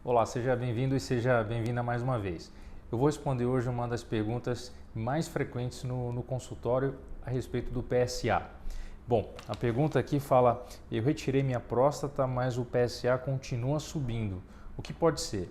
Olá, seja bem-vindo e seja bem-vinda mais uma vez. Eu vou responder hoje uma das perguntas mais frequentes no consultório a respeito do PSA. Bom, a pergunta aqui fala: eu retirei minha próstata, mas o PSA continua subindo. O que pode ser?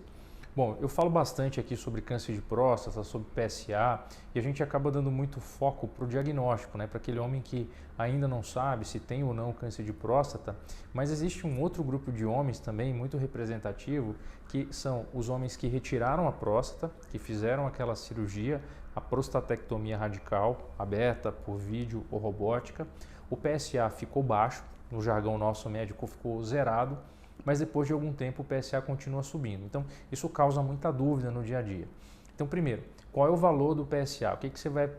Bom, eu falo bastante aqui sobre câncer de próstata, sobre PSA, e a gente acaba dando muito foco para o diagnóstico, né? Para aquele homem que ainda não sabe se tem ou não câncer de próstata, mas existe um outro grupo de homens também muito representativo, que são os homens que retiraram a próstata, que fizeram aquela cirurgia, a prostatectomia radical, aberta por vídeo ou robótica. O PSA ficou baixo, no jargão nosso médico ficou zerado, mas depois de algum tempo o PSA continua subindo. Então, isso causa muita dúvida no dia a dia. Então, primeiro, qual é o valor do PSA? O que você vai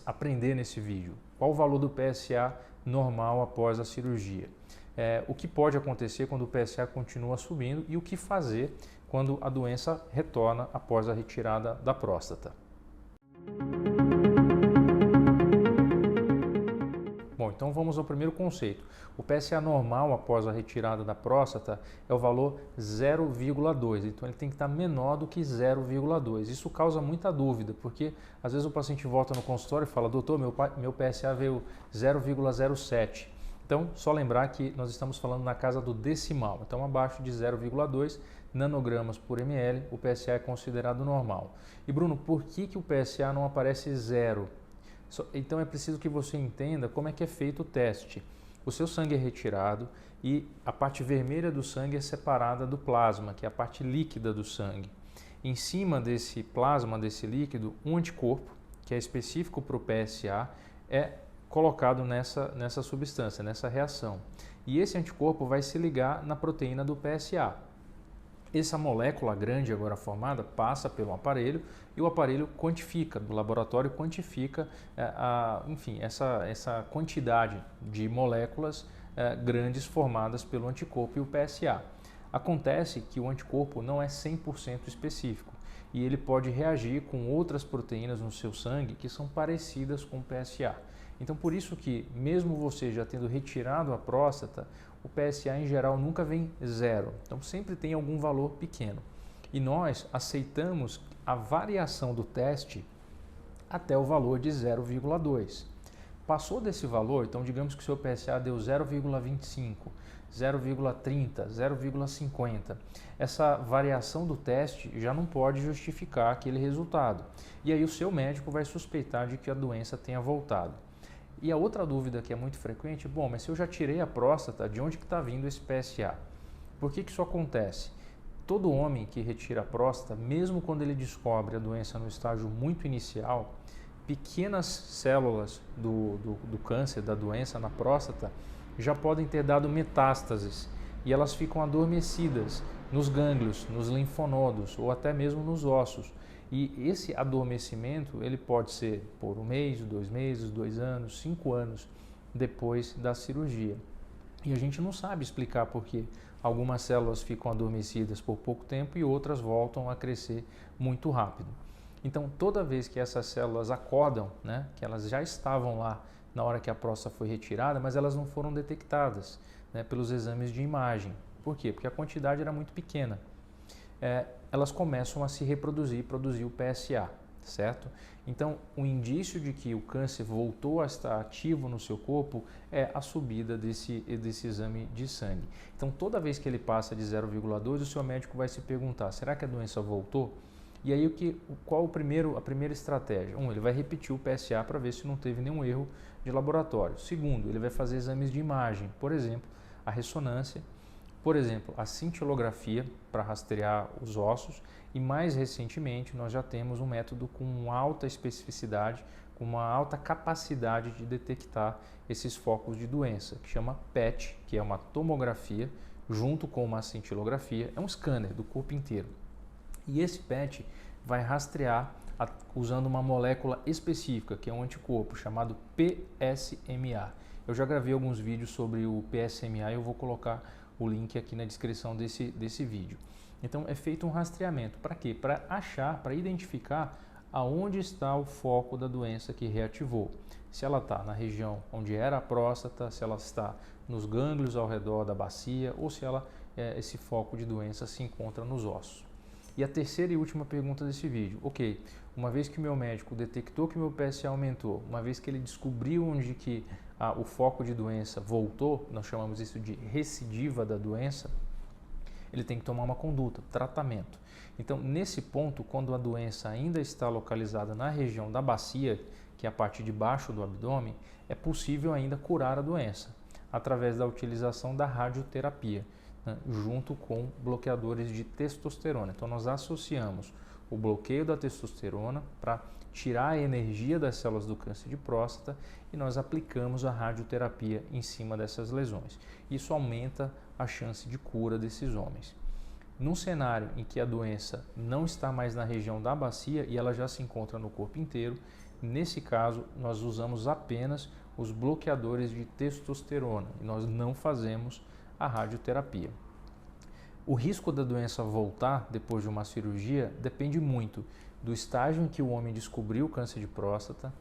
aprender nesse vídeo? Qual o valor do PSA normal após a cirurgia? O que pode acontecer quando o PSA continua subindo e o que fazer quando a doença retorna após a retirada da próstata. Bom, então vamos ao primeiro conceito. O PSA normal após a retirada da próstata é o valor 0,2, então ele tem que estar menor do que 0,2. Isso causa muita dúvida, porque às vezes o paciente volta no consultório e fala: doutor, meu PSA veio 0,07. Então, só lembrar que nós estamos falando na casa do decimal, então abaixo de 0,2 nanogramas por ml, o PSA é considerado normal. E Bruno, por que o PSA não aparece zero? Então é preciso que você entenda como é que é feito o teste. O seu sangue é retirado e a parte vermelha do sangue é separada do plasma, que é a parte líquida do sangue. Em cima desse plasma, desse líquido, um anticorpo, que é específico para o PSA, é colocado nessa substância, nessa reação. E esse anticorpo vai se ligar na proteína do PSA. Essa molécula grande agora formada passa pelo aparelho e o aparelho quantifica, do laboratório quantifica essa quantidade de moléculas grandes formadas pelo anticorpo e o PSA. Acontece que o anticorpo não é 100% específico e ele pode reagir com outras proteínas no seu sangue que são parecidas com o PSA. Então, por isso que, mesmo você já tendo retirado a próstata, o PSA em geral nunca vem zero. Então, sempre tem algum valor pequeno. E nós aceitamos a variação do teste até o valor de 0,2. Passou desse valor, então digamos que o seu PSA deu 0,25, 0,30, 0,50. Essa variação do teste já não pode justificar aquele resultado. E aí o seu médico vai suspeitar de que a doença tenha voltado. E a outra dúvida que é muito frequente: bom, mas se eu já tirei a próstata, de onde que está vindo esse PSA? Por que isso acontece? Todo homem que retira a próstata, mesmo quando ele descobre a doença no estágio muito inicial, pequenas células do câncer, da doença na próstata, já podem ter dado metástases e elas ficam adormecidas nos gânglios, nos linfonodos ou até mesmo nos ossos. E esse adormecimento ele pode ser por 1 mês, 2 meses, 2 anos, 5 anos depois da cirurgia. E a gente não sabe explicar por que algumas células ficam adormecidas por pouco tempo e outras voltam a crescer muito rápido. Então, toda vez que essas células acordam, né, que elas já estavam lá na hora que a próstata foi retirada, mas elas não foram detectadas, né, pelos exames de imagem. Por quê? Porque a quantidade era muito pequena. Elas começam a se reproduzir, produzir o PSA, certo? Então, o indício de que o câncer voltou a estar ativo no seu corpo é a subida desse exame de sangue. Então, toda vez que ele passa de 0,2, o seu médico vai se perguntar: será que a doença voltou? E aí, qual a primeira estratégia? Ele vai repetir o PSA para ver se não teve nenhum erro de laboratório. Segundo, ele vai fazer exames de imagem, por exemplo, a ressonância, por exemplo, a cintilografia para rastrear os ossos, e mais recentemente nós já temos um método com alta especificidade, com uma alta capacidade de detectar esses focos de doença, que chama PET, que é uma tomografia junto com uma cintilografia, é um scanner do corpo inteiro. E esse PET vai rastrear usando uma molécula específica, que é um anticorpo chamado PSMA. Eu já gravei alguns vídeos sobre o PSMA e eu vou colocar o link aqui na descrição desse vídeo. Então é feito um rastreamento. Para quê? Para achar, para identificar aonde está o foco da doença que reativou. Se ela está na região onde era a próstata, se ela está nos gânglios ao redor da bacia ou se ela esse foco de doença se encontra nos ossos. E a terceira e última pergunta desse vídeo. Ok, uma vez que o meu médico detectou que o meu PSA aumentou, uma vez que ele descobriu onde que o foco de doença voltou, nós chamamos isso de recidiva da doença, ele tem que tomar uma conduta, tratamento. Então, nesse ponto, quando a doença ainda está localizada na região da bacia, que é a parte de baixo do abdômen, é possível ainda curar a doença através da utilização da radioterapia, né, junto com bloqueadores de testosterona. Então, nós associamos o bloqueio da testosterona para tirar a energia das células do câncer de próstata e nós aplicamos a radioterapia em cima dessas lesões. Isso aumenta a chance de cura desses homens. Num cenário em que a doença não está mais na região da bacia e ela já se encontra no corpo inteiro, nesse caso nós usamos apenas os bloqueadores de testosterona e nós não fazemos a radioterapia. O risco da doença voltar depois de uma cirurgia depende muito do estágio em que o homem descobriu o câncer de próstata,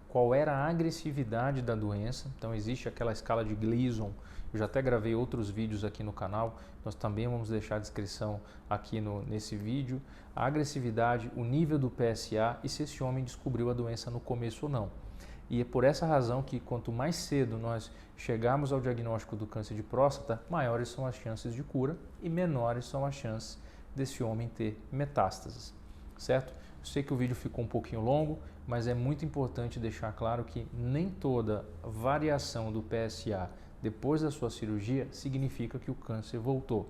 qual era a agressividade da doença. Então existe aquela escala de Gleason, eu já até gravei outros vídeos aqui no canal, nós também vamos deixar a descrição aqui nesse vídeo, a agressividade, o nível do PSA e se esse homem descobriu a doença no começo ou não. E é por essa razão que quanto mais cedo nós chegarmos ao diagnóstico do câncer de próstata, maiores são as chances de cura e menores são as chances desse homem ter metástases, certo? Eu sei que o vídeo ficou um pouquinho longo, mas é muito importante deixar claro que nem toda variação do PSA depois da sua cirurgia significa que o câncer voltou.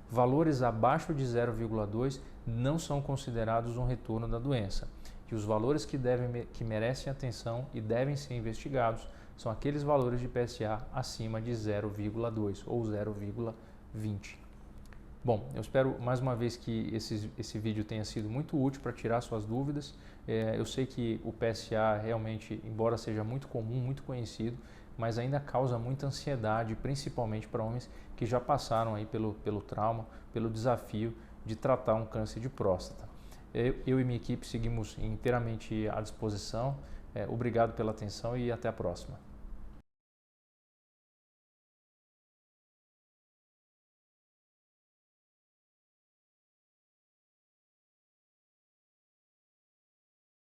Valores abaixo de 0,2 não são considerados um retorno da doença. E os valores que merecem atenção e devem ser investigados são aqueles valores de PSA acima de 0,2 ou 0,20. Bom, eu espero mais uma vez que esse vídeo tenha sido muito útil para tirar suas dúvidas. Eu sei que o PSA realmente, embora seja muito comum, muito conhecido, mas ainda causa muita ansiedade, principalmente para homens que já passaram aí pelo trauma, pelo desafio de tratar um câncer de próstata. Eu e minha equipe seguimos inteiramente à disposição. Obrigado pela atenção e até a próxima.